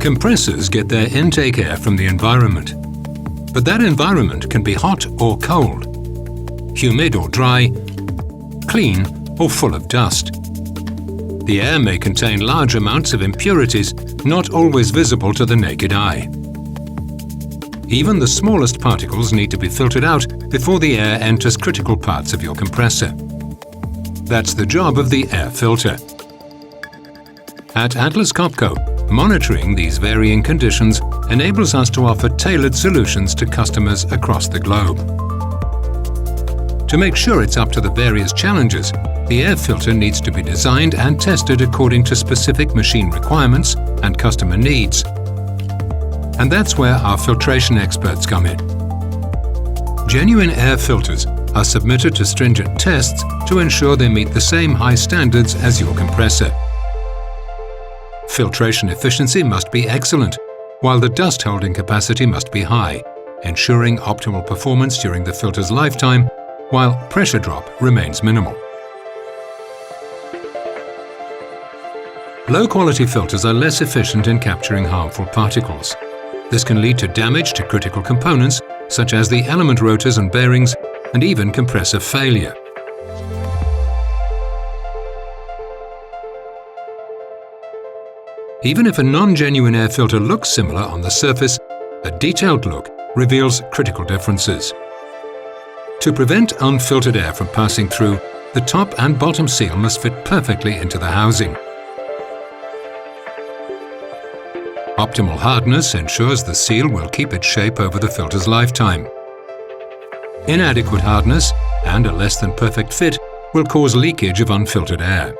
Compressors get their intake air from the environment. But that environment can be hot or cold, humid or dry, clean or full of dust. The air may contain large amounts of impurities not always visible to the naked eye. Even the smallest particles need to be filtered out before the air enters critical parts of your compressor. That's the job of the air filter. At Atlas Copco, monitoring these varying conditions enables us to offer tailored solutions to customers across the globe. To make sure it's up to the various challenges, the air filter needs to be designed and tested according to specific machine requirements and customer needs. And that's where our filtration experts come in. Genuine air filters are submitted to stringent tests to ensure they meet the same high standards as your compressor. Filtration efficiency must be excellent, while the dust holding capacity must be high, ensuring optimal performance during the filter's lifetime, while pressure drop remains minimal. Low-quality filters are less efficient in capturing harmful particles. This can lead to damage to critical components, such as the element rotors and bearings, and even compressor failure. Even if a non-genuine air filter looks similar on the surface, a detailed look reveals critical differences. To prevent unfiltered air from passing through, the top and bottom seal must fit perfectly into the housing. Optimal hardness ensures the seal will keep its shape over the filter's lifetime. Inadequate hardness and a less than perfect fit will cause leakage of unfiltered air.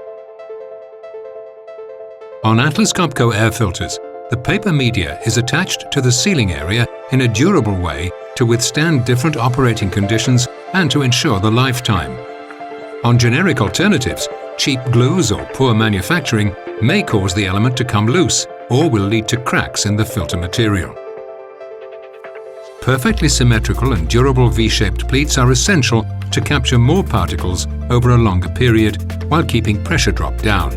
On Atlas Copco air filters, the paper media is attached to the sealing area in a durable way to withstand different operating conditions and to ensure the lifetime. On generic alternatives, cheap glues or poor manufacturing may cause the element to come loose or will lead to cracks in the filter material. Perfectly symmetrical and durable V-shaped pleats are essential to capture more particles over a longer period while keeping pressure drop down.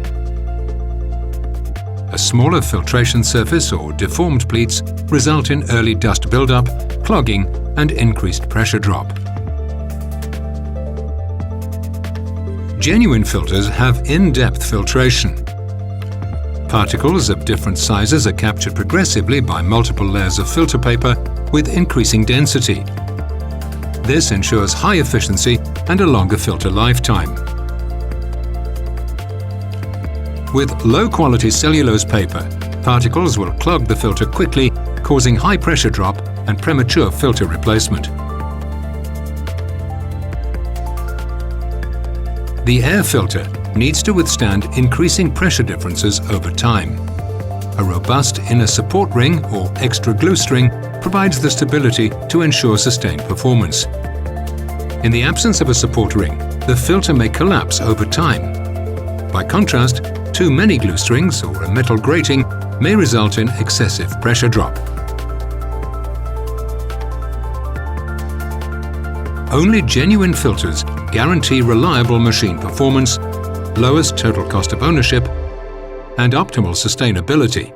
A smaller filtration surface or deformed pleats result in early dust buildup, clogging, and increased pressure drop. Genuine filters have in-depth filtration. Particles of different sizes are captured progressively by multiple layers of filter paper with increasing density. This ensures high efficiency and a longer filter lifetime. With low-quality cellulose paper, particles will clog the filter quickly, causing high pressure drop and premature filter replacement. The air filter needs to withstand increasing pressure differences over time. A robust inner support ring or extra glue string provides the stability to ensure sustained performance. In the absence of a support ring, the filter may collapse over time. By contrast, too many glue strings or a metal grating may result in excessive pressure drop. Only genuine filters guarantee reliable machine performance, lowest total cost of ownership, and optimal sustainability.